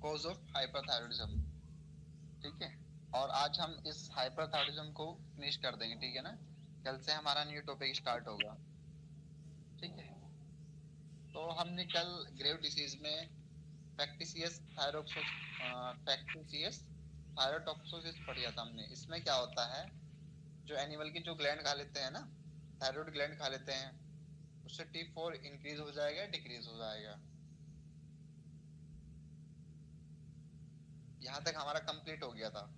Cause of hyperthyroidism, ठीक है। और आज हम इस हाइपरथायरॉयडिज्म को फिनिश कर देंगे, ठीक है ना। कल से हमारा न्यू टॉपिक स्टार्ट होगा, ठीक है। तो हमने कल ग्रेव डिसीज में फैक्टिशियस थायरोटॉक्सिस पढ़ा था हमने। इसमें क्या होता है, जो एनिमल की जो ग्लैंड खा लेते हैं ना, थायराइड ग्लैंड खा लेते हैं, उससे T4 इंक्रीज हो जाएगा, डिक्रीज हो जाएगा। यहाँ तक हमारा कंप्लीट हो गया था,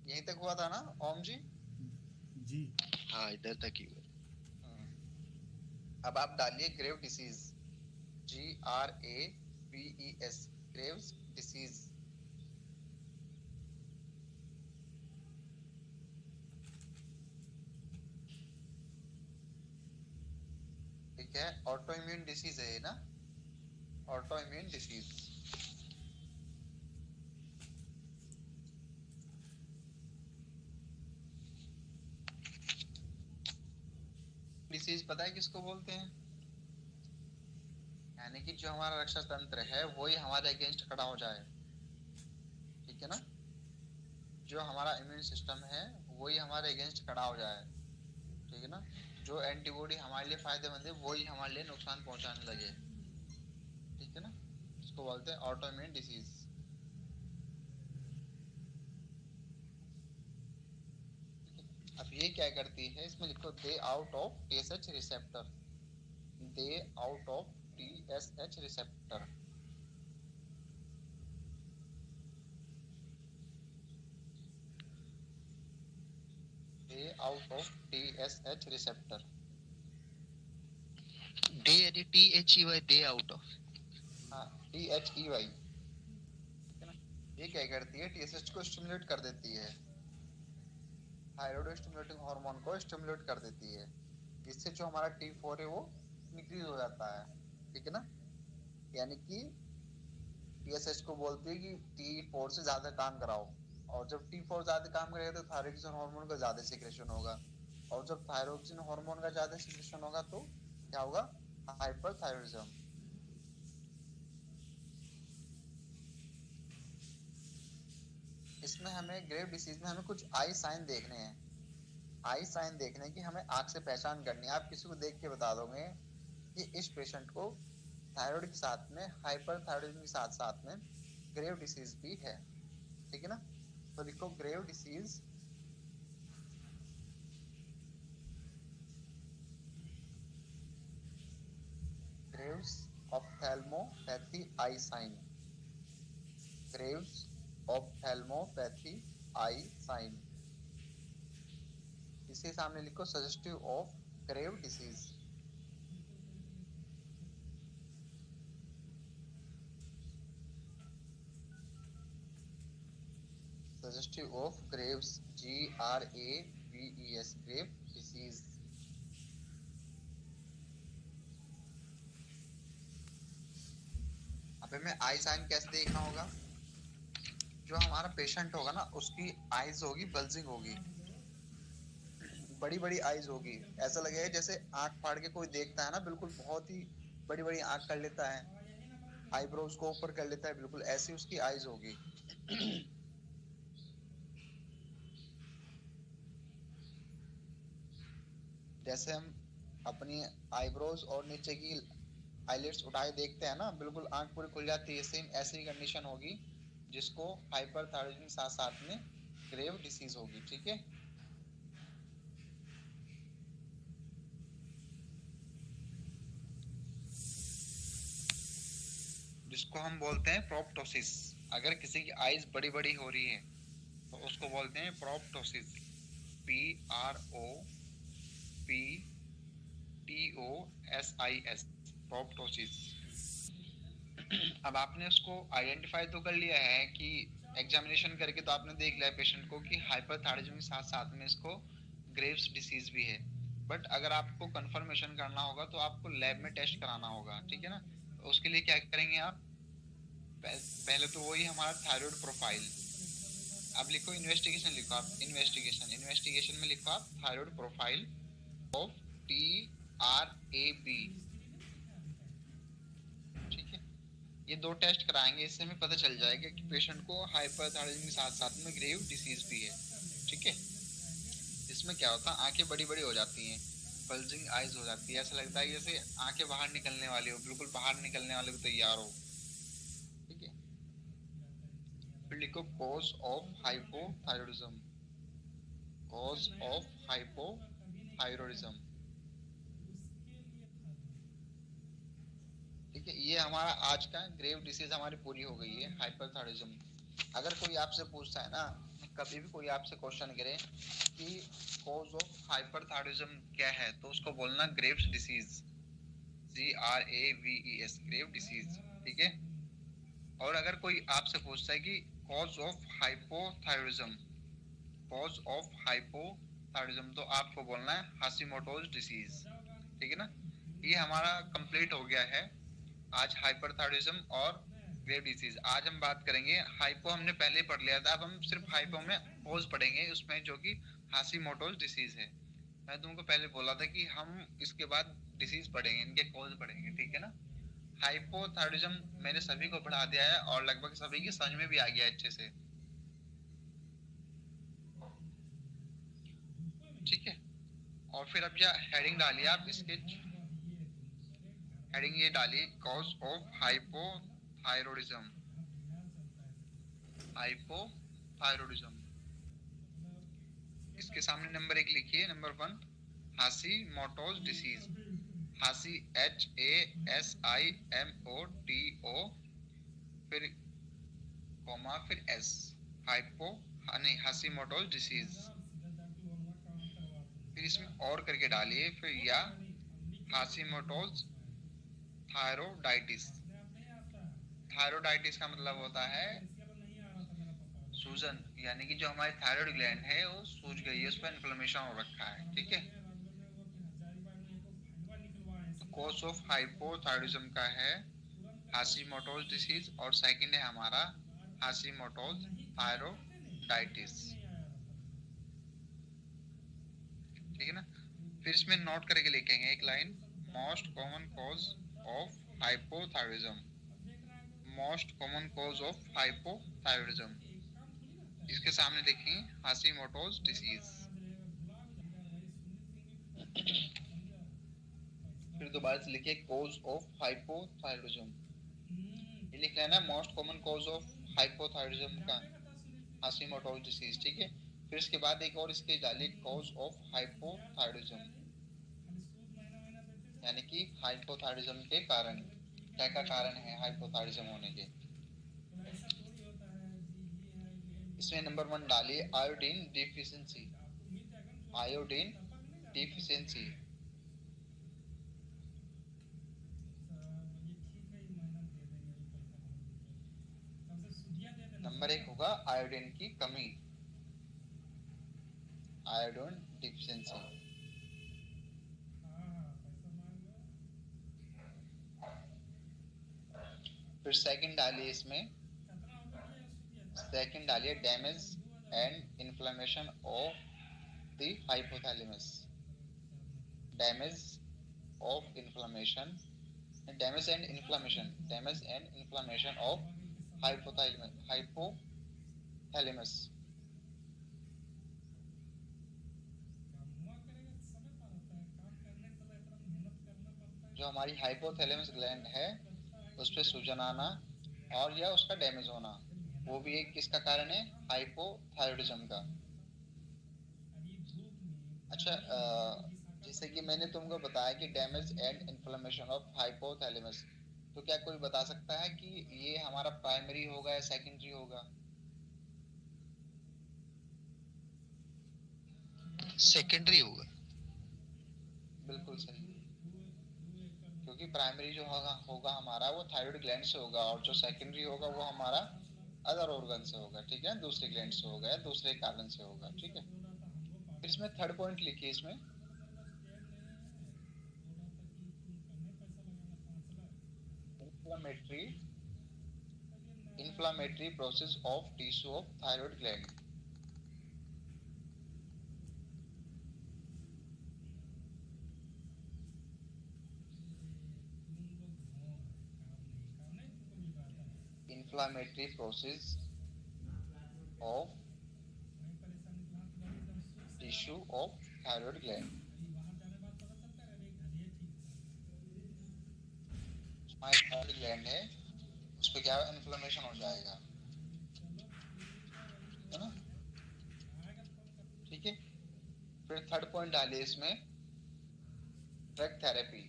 यहीं तक हुआ था ना ओम जी? जी हाँ, इधर तक ही हुआ। अब आप डालिए Grave disease, GRAVES, Graves disease. ठीक है, ऑटो इम्यून डिसीज है ना, ऑटो इम्यून डिसीज। डिसीज पता है किसको बोलते हैं? यानी कि जो हमारा रक्षा तंत्र है वही हमारे अगेंस्ट खड़ा हो जाए, ठीक है ना। जो हमारा इम्यून सिस्टम है वही हमारे अगेंस्ट खड़ा हो जाए, ठीक है ना। जो एंटीबॉडी हमारे लिए फायदेमंद है वही हमारे लिए नुकसान पहुंचाने लगे, ठीक है ना। इसको बोलते हैं ऑटो इम्यून डिसीज। अब ये क्या करती है, इसमें लिखो they out of TSH receptor, they out of TSH receptor. They out of TSH receptor. They यानी THEY, डे आउट ऑफ। हाँ, THEY, ठीक है ना। ये क्या करती है, TSH को स्टिमुलेट कर देती है, थायराइड स्टिमुलेटिंग हार्मोन को स्टिमुलेट कर देती है, जिससे जो हमारा T4 है वो इंक्रीज हो जाता है, ठीक है ना। यानी कि TSH को बोलती है कि T4 से ज्यादा काम कराओ, और जब T4 ज्यादा काम करेगा तो थायरोक्सिन हार्मोन का ज्यादा सिक्रेशन होगा, और जब थायरोक्सिन हार्मोन का ज्यादा सिक्रेशन होगा तो क्या होगा, हाइपरथायरॉयडिज्म। इसमें हमें ग्रेव डिसीज में हमें कुछ आई साइन देखने हैं, आई साइन देखने की हमें आंख से पहचान करनी है। आप किसी को देख के बता दोगे कि इस पेशेंट को थायराइड के साथ में हाइपरथायरॉयडिज्म के साथ साथ में ग्रेव डिसीज भी है, ठीक है ना। तो लिखो Grave disease, Graves ophthalmopathy eye sign, Graves ophthalmopathy eye sign. इसके सामने लिखो suggestive of Grave disease. Suggestive of Graves, GRAVES, Grave disease. अब हमें आई साइन कैसे देखना होगा, जो हमारा पेशेंट होगा ना उसकी आईज होगी बल्जिंग होगी, बड़ी बड़ी आईज होगी, ऐसा लगेगा जैसे आंख फाड़ के कोई देखता है ना, बिल्कुल बहुत ही बड़ी बड़ी आंख कर लेता है, आईब्रोज को ऊपर कर लेता है, बिल्कुल ऐसी उसकी आईज होगी। जैसे हम अपनी आईब्रोज और नीचे की आईलिड्स उठाए देखते हैं ना, बिल्कुल आंख पूरी खुल जाती है, सेम ऐसी कंडीशन होगी जिसको हाइपरथायरॉयडिज्म के साथ साथ में ग्रेव डिसीज होगी, ठीक है। जिसको हम बोलते हैं प्रोप्टोसिस। अगर किसी की आईज बड़ी बड़ी हो रही है तो उसको बोलते हैं प्रोप्टोसिस, PROPTOSIS, प्रोप्टोसिस। अब आपने उसको आइडेंटिफाई तो कर लिया है कि एग्जामिनेशन करके तो आपने देख लिया पेशेंट को कि हाइपरथायरॉयडिज्म के साथ साथ में इसको ग्रेव्स डिसीज भी है। बट अगर आपको कंफर्मेशन करना होगा तो आपको लैब में टेस्ट कराना होगा, ठीक है ना। तो उसके लिए क्या करेंगे आप, पहले तो वही हमारा थायराइड प्रोफाइल। अब लिखो इन्वेस्टिगेशन, लिखो आप इन्वेस्टिगेशन, इन्वेस्टिगेशन में लिखो आप थायराइड प्रोफाइल ऑफ TRAB, ठीक है। ये 2 टेस्ट कराएंगे, इससे हमें पता चल जाएगा कि पेशेंट को हाइपरथायरॉयडिज्म के साथ साथ में ग्रेव डिसीज भी है। ठीक है, इसमें क्या होता है, आंखें बड़ी बड़ी हो जाती हैं, बल्जिंग आइज हो जाती है, ऐसा लगता है जैसे आंखें बाहर निकलने वाली हो, बिल्कुल बाहर निकलने वाले को तैयार हो। ठीक है, फिर लिखो cause of hypothyroidism, cause of hypothyroidism. ठीक है, ये हमारा आज का ग्रेव डिसीज हमारी पूरी हो गई है, हाइपरथायरॉयडिज्म। अगर कोई आपसे पूछता है ना, कभी भी कोई आपसे क्वेश्चन करे कि कॉज ऑफ हाइपरथायरॉयडिज्म क्या है, तो उसको बोलना Graves disease, GRAVES, Grave disease. ठीक है, और अगर कोई आपसे पूछता है कि cause of hypothyroidism, cause of hypothyroidism, तो आपको बोलना है हाशिमोटोज डिसीज। ठीक है ना, ये हमारा कंप्लीट हो गया है आज हाइपरथायरॉयडिज्म और ग्रेव डिसीज। आज हम बात करेंगे हाइपो, हमने पहले पढ़ लिया था, अब हम सिर्फ हाइपो में कॉज पढ़ेंगे, उसमें जो कि हाशिमोटोज डिसीज है। मैं तुमको पहले बोला था कि हम इसके बाद डिसीज पढ़ेंगे, इनके कॉज पढ़ेंगे। ठीक है ना, हाइपोथायरॉयडिज्म मैंने सभी को पढ़ा दिया है और लगभग सभी की समझ में भी आ गया अच्छे से। ठीक है, और फिर अब या हेडिंग डालिए आप इसके, हेडिंग ये डालिए कॉज ऑफ हाइपोथायरॉयडिज्म, हाइपोथायरॉयडिज्म। इसके सामने नंबर 1 लिखिए, नंबर 1 हाशिमोटोज डिसीज, हाशी HASIMOTO, फिर कॉमा, फिर S, हाइपो नहीं हाशिमोटोज डिसीज। फिर इसमें और करके डालिए, फिर या हाशिमोटोज थायरोडाइटिस। थायरोडाइटिस का मतलब होता है सूजन, यानी कि जो हमारी थायराइड ग्लैंड है वो सूज गई है, उस पर इन्फ्लेमेशन हो रखा है। ठीक है, तो कॉज ऑफ हाइपोथायरॉयडिज्म का है हाशिमोटोज डिसीज, और सेकंड है हमारा हाशिमोटोज थायरोडाइटिस। ठीक है ना, फिर इसमें नोट करके लिखेंगे एक line, most common cause of hypothyroidism, most common cause of hypothyroidism. इसके सामने लिखेंगे हाशिमोटोज डिसीज। फिर दोबारा से लिखिए कॉज ऑफ हाइपोथायरॉयडिज्म, ये लिख लेना most common cause of hypothyroidism का हाशिमोटोज डिसीज। ठीक है, फिर इसके बाद एक और इसके डालिए कॉज ऑफ हाइपोथायरॉयडिज्म, यानी कि हाइपोथायरॉयडिज्म के कारण, क्या क्या कारण है हाइपोथायरॉयडिज्म होने के। इसमें नंबर 1 डालिए iodine deficiency, iodine deficiency. Number 1 होगा आयोडीन की कमी, आयोडीन डिफिशियंसी। फिर सेकंड डालिए, इसमें सेकंड डालिए damage and inflammation of the hypothalamus, damage of inflammation, damage and inflammation, damage and inflammation of hypothalamus. जो हमारी हाइपोथैलेमस ग्लैंड है उस पे सूजन आना और या उसका डैमेज होना, वो भी एक किसका कारण है, हाइपोथायरॉयडिज्म का। अच्छा, जैसे कि मैंने तुमको बताया कि damage and inflammation of hypothalamus, तो क्या कोई बता सकता है कि ये हमारा प्राइमरी होगा या सेकेंडरी होगा? सेकेंडरी होगा। बिल्कुल सही, क्योंकि प्राइमरी जो होगा हमारा वो थायराइड ग्लैंड से होगा, और जो सेकेंडरी होगा वो हमारा अदर ऑर्गन से होगा। ठीक है, दूसरे ग्लैंड से होगा या दूसरे कारण से होगा। ठीक है, फिर इसमें थर्ड पॉइंट लिखिए, इसमें inflammatory inflammatory process of tissue of thyroid gland। inflammatory process of tissue of thyroid gland. हमारी थायराइड ग्लैंड है, उस पे क्या इन्फ्लेमेशन हो जाएगा, है ना? ठीक है। फिर थर्ड पॉइंट डालिए इसमें, drug therapy.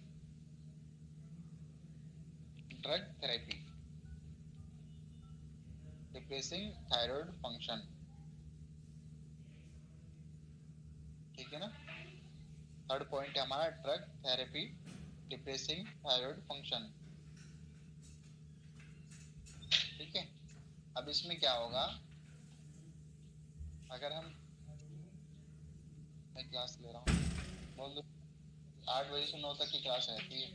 Drug therapy depressing thyroid function, ठीक है ना? थर्ड पॉइंट है हमारा drug therapy depressing thyroid function, ठीक है। अब इसमें क्या होगा, अगर हम, मैं क्लास ले रहा हूँ, बोल दो 8 बजे से 9 तक की क्लास रहती है।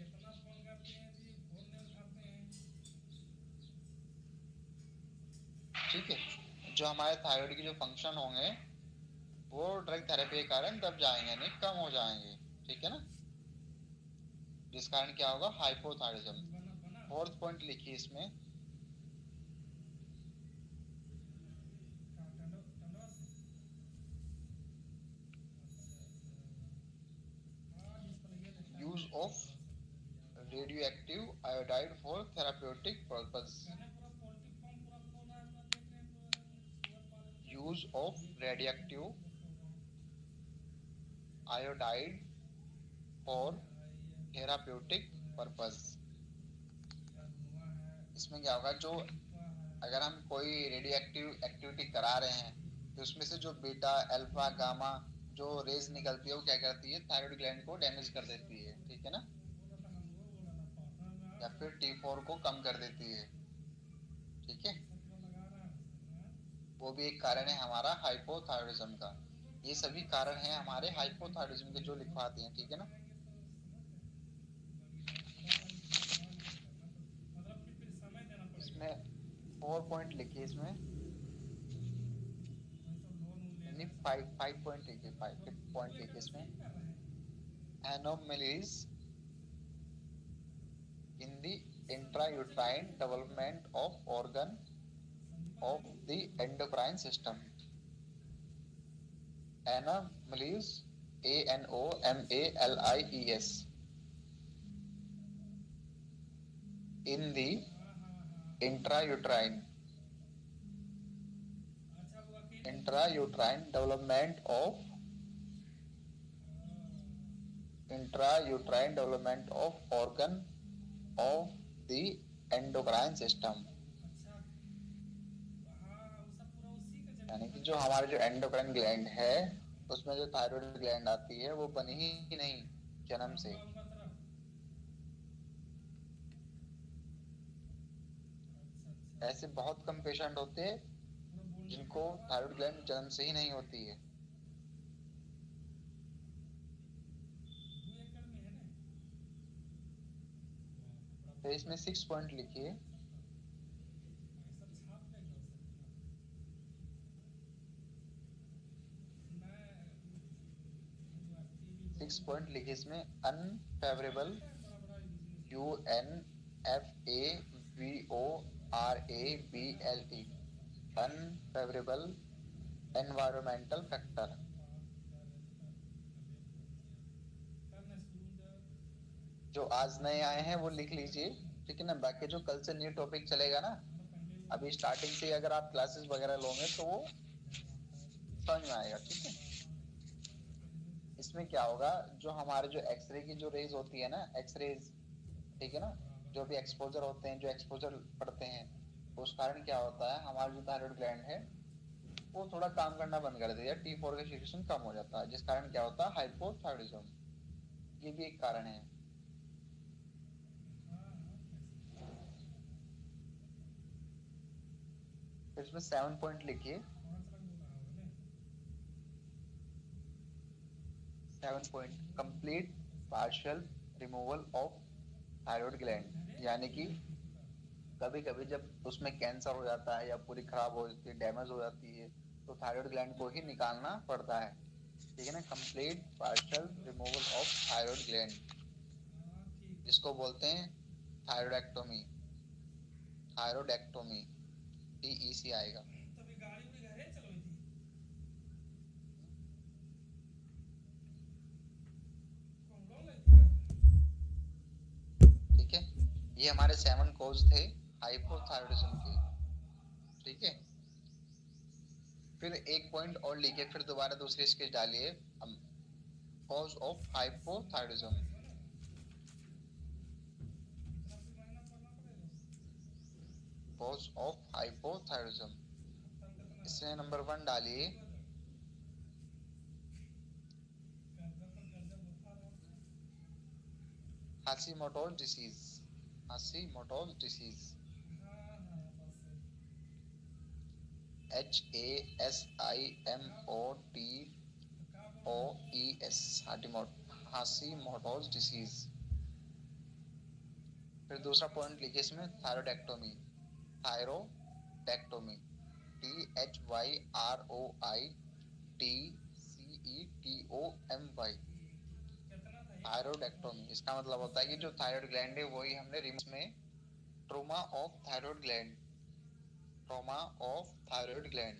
ठीक है। जो हमारे थायराइड के जो फंक्शन होंगे वो ड्रग थेरेपी के कारण दब जाएंगे, यानी कम हो जाएंगे, ठीक है ना? जिस कारण क्या होगा, हाइपोथायराइडिज्म। फोर्थ पॉइंट लिखिए इसमें, use of radioactive iodide for therapeutic purpose. Use of radioactive iodide for therapeutic purpose. इसमें क्या होगा, जो अगर हम कोई रेडियो एक्टिव एक्टिविटी करा रहे हैं तो उसमें से जो बीटा अल्फा गामा जो रेज निकलती है वो क्या करती है, थायराइड ग्लैंड को डैमेज कर देती है, ठीक है ना? या फिर T4 को कम कर देती है, ठीक है। वो भी एक कारण है हमारा हाइपोथायराइडिज्म का। ये सभी कारण हैं हमारे हाइपोथायराइडिज्म के जो लिखवाते हैं, ठीक है ना? इसमें 4 पॉइंट लिखिए, इसमें यानी 5 पॉइंट लिखिए, 5 पॉइंट लिखिए इसमें, anomalies in the intrauterine development of organ of the endocrine system. Anomalies, ANOMALIES, in the intrauterine development of organ of the endocrine system। यानी कि जो हमारे जो एंडोक्राइन ग्लैंड है उसमें जो थायराइड ग्लैंड आती है वो बनी ही नहीं जन्म से। ऐसे बहुत कम पेशेंट होते हैं जिनको थायराइड ग्लैंड जन्म से ही नहीं होती है। तो इसमें 6 पॉइंट लिखिए, 6 पॉइंट लिखिए इसमें, unfavourable, UNFAVORABLE, unfavourable environmental factor. जो आज नए आए हैं वो लिख लीजिए, ठीक है ना? बाकी जो कल से न्यू टॉपिक चलेगा ना, अभी स्टार्टिंग से अगर आप क्लासेस वगैरह लोगे तो वो समझ में आएगा, ठीक है। इसमें क्या होगा, जो हमारे जो एक्सरे की जो रेज होती है ना, एक्सरेज, ठीक है ना, जो भी एक्सपोजर होते हैं, जो एक्सपोजर पड़ते हैं, उस कारण क्या होता है, हमारा जो थायराइड ग्लैंड है वो थोड़ा काम करना बंद कर देता है, T4 का सिक्रेशन कम हो जाता है, जिस कारण क्या होता है, हाइपोथायराइडिज्म। ये भी एक कारण है। इसमें 7 पॉइंट लिखिए, 7 point, complete partial removal of thyroid gland. यानी कि कभी कभी जब उसमें कैंसर हो जाता है या पूरी खराब हो जाती है, डैमेज हो जाती है, तो थायराइड ग्लैंड को ही निकालना पड़ता है, ठीक है ना? Complete partial removal of thyroid gland, जिसको बोलते हैं थायरोइडेक्टोमी। थायरोइडेक्टोमी, TEC आएगा। ठीक है, ये हमारे 7 कॉज थे हाइपोथायरॉयडिज्म के। ठीक है, फिर एक पॉइंट और लिखे, फिर दोबारा दूसरी स्केच डालिए, cause of hypothyroidism. Cause of hypothyroidism, इसमें नंबर 1 डालिए Hashimoto's disease. Hashimoto's disease, HASIMOTOES, Hashimoto's disease. फिर दूसरा पॉइंट लिखिए इसमें थायरोडेक्टोमी। थायरोडेक्टोमी, THYROIDCETOMY, थायरोडेक्टोमी। इसका मतलब होता है कि जो थायराइड ग्लैंड है वही हमने रिमूव में, trauma of thyroid gland, trauma of thyroid gland,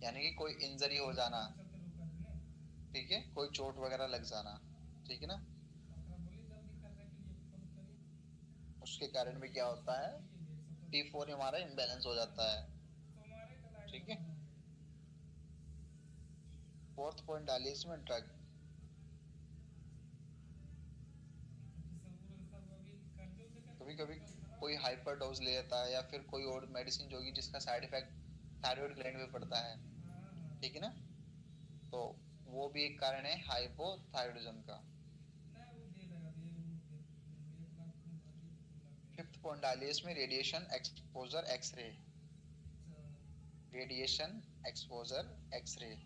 यानी कि कोई इंजरी हो जाना, ठीक है, कोई चोट वगैरह लग जाना, ठीक है ना, उसके कारण भी क्या होता है, T4 हमारा इम्बैलेंस हो जाता है। ठीक है, फोर्थ पॉइंट डालिए इसमें ड्रग। कभी कभी कोई हाइपर डोज ले लेता है, या फिर कोई और मेडिसिन जो होगी जिसका साइड इफेक्ट थायराइड ग्लैंड में पड़ता है, ठीक है ना, तो वो भी एक कारण है हाइपोथायरॉयडिज्म का। फिफ्थ पॉइंट डालिए इसमें radiation exposure x-ray. Radiation exposure x-ray,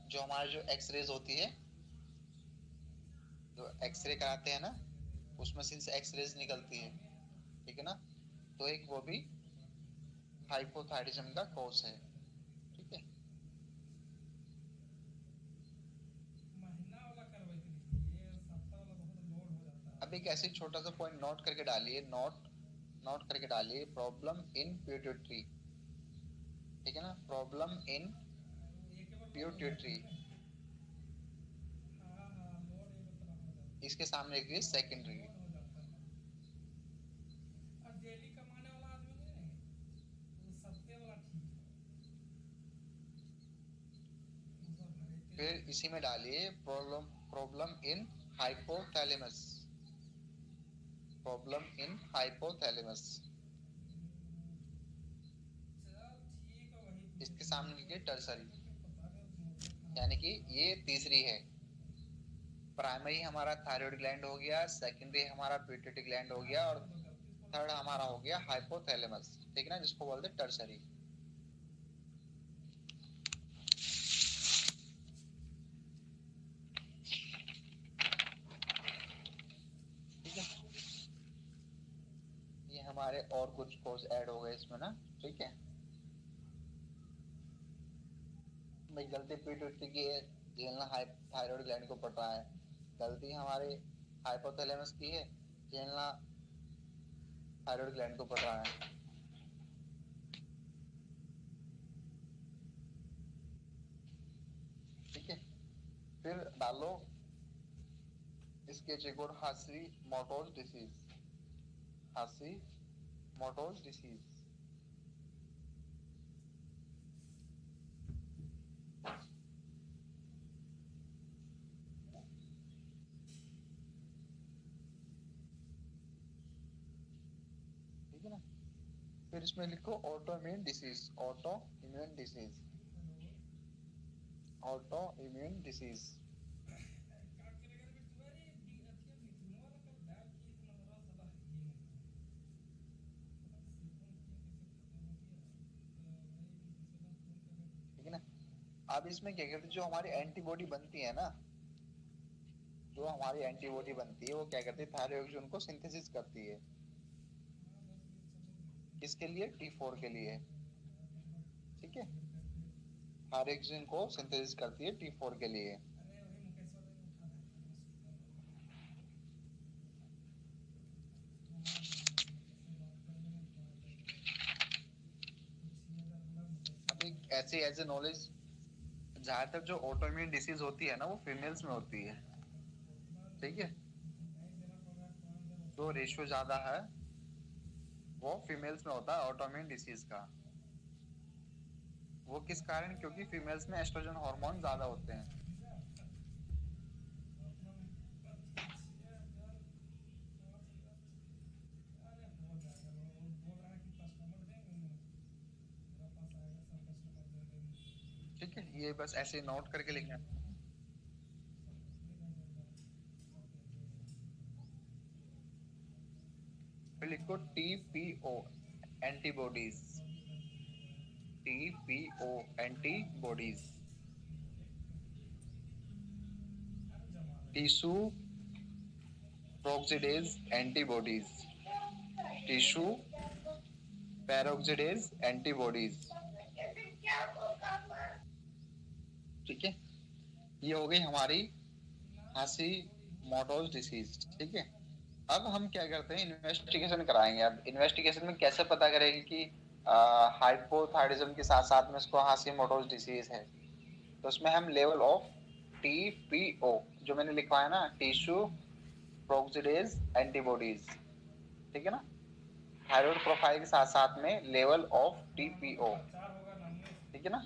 जो हमारे जो एक्सरेज होती है, जो एक्सरे कराते हैं ना, उस मशीन से एक्सरेज निकलती है, ठीक है ना, तो एक वो भी हाइपोथायरॉयडिज्म का कॉज है। ठीक है, अब एक ऐसे छोटा सा पॉइंट नोट करके डालिए, नोट नोट करके डालिए, प्रॉब्लम इन पिट्यूटरी। ठीक है ना, प्रॉब्लम इन पिट्यूटरी, इसके सामने लिखिए सेकेंडरी। फिर इसी में डालिए problem, problem in hypothalamus, problem in hypothalamus, इसके सामने लिखिए टर्सरी, यानी कि ये तीसरी है। प्राइमरी हमारा थायराइड ग्लैंड हो गया, सेकेंडरी हमारा पिट्यूटरी ग्लैंड हो गया, और थर्ड हमारा हो गया हाइपोथैलेमस, ठीक है ना, जिसको बोलते हैं टर्सरी। ठीक है, ये हमारे और कुछ कोर्स ऐड हो गए इसमें ना। ठीक है, भाई गलती पिट्यूटरी की है, झेलना थायराइड ग्लैंड को पड़ रहा है, गलती हमारे हाइपोथैलेमस की है, झेलना थायराइड ग्लैंड को पड़ रहा है। ठीक है, फिर डालो इसके चेक और हाशीमोटोज डिसीज। हाशीमोटोज डिसीज, ठीक है ना, फिर इसमें लिखो auto immune disease, auto immune disease, auto immune disease. ठीक है ना, अब इसमें क्या करते हैं, जो हमारी एंटीबॉडी बनती है ना, जो हमारी एंटीबॉडी बनती है वो क्या करती है, थायरॉइड को सिंथेसिस करती है, किसके लिए, T4 के लिए। ठीक है, थायरॉइड को सिंथेसिस करती है T4 के लिए। ऐसी एज ए नॉलेज, ज्यादातर जो ऑटोइम्यून डिसीज होती है ना वो फीमेल्स में होती है, ठीक है। जो रेशियो ज्यादा है वो फीमेल्स में होता है ऑटोइम्यून डिसीज का। वो किस कारण? क्योंकि फीमेल्स में एस्ट्रोजन हार्मोन ज्यादा होते हैं। ठीक है, ये बस ऐसे नोट करके लिखना। फिर लिखो TPO antibodies, TPO antibodies, tissue peroxidase antibodies, tissue peroxidase antibodies, ठीक है। ये हो गई हमारी हाशिमोटोज डिसीज, ठीक है। अब हम क्या करते हैं, इन्वेस्टिगेशन कराएंगे। अब इन्वेस्टिगेशन में कैसे पता करेंगे कि हाइपोथायराइडिज्म के साथ साथ में इसको हाशिमोटोज डिसीज है? तो उसमें हम लेवल ऑफ TPO जो मैंने लिखवाया ना, टिश्यू पेरोक्सिडेज एंटीबॉडीज, ठीक है ना, थायराइड प्रोफाइल के साथ साथ में लेवल ऑफ TPO, ठीक है ना।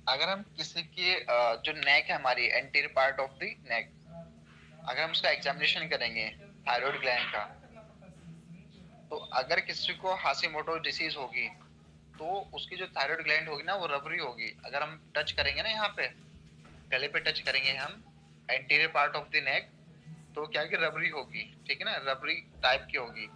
अगर हम किसी की जो नेक है हमारी, anterior part of the neck, अगर हम उसका एग्जामिनेशन करेंगे थायराइड ग्लैंड का, तो अगर किसी को हाशिमोटो डिसीज होगी तो उसकी जो थायराइड ग्लैंड होगी ना वो रबरी होगी। अगर हम टच करेंगे ना, यहाँ पे गले पे टच करेंगे हम anterior part of the neck, तो क्या कि रबरी होगी, ठीक है ना, रबरी टाइप की होगी।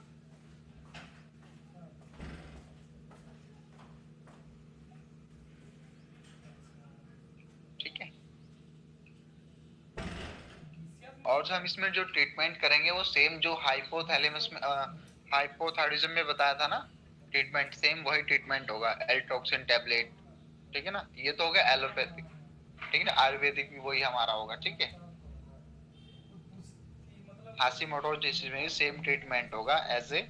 ठीक है। और जो हम इसमें जो ट्रीटमेंट करेंगे वो सेम जो हाइपोथैलेमस में हाइपोथायराइडिज्म में बताया था ना ट्रीटमेंट, सेम वही ट्रीटमेंट होगा, एल्ट्रोक्सिन टैबलेट, ठीक है ना। ये तो हो गया एलोपैथिक, ठीक है ना। आयुर्वेदिक भी वही हमारा होगा, ठीक है। हाशिमोटो डिसीज में सेम ट्रीटमेंट होगा एज ए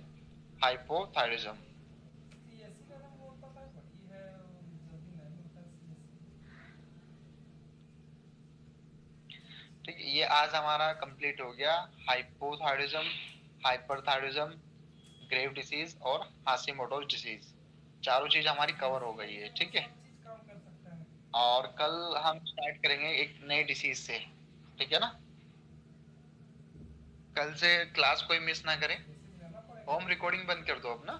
हाइपोथायराइडिज्म। ठीक है, ये आज हमारा कंप्लीट हो गया। हाइपोथायराइडिज्म, हाइपरथायराइडिज्म, ग्रेव डिसीज और हाशिमोटो डिसीज, चारों चीज हमारी कवर हो गई है, ठीक है। और कल हम स्टार्ट करेंगे एक नए डिसीज से, ठीक है ना। कल से क्लास कोई मिस ना करे। होम रिकॉर्डिंग बंद कर दो अपना।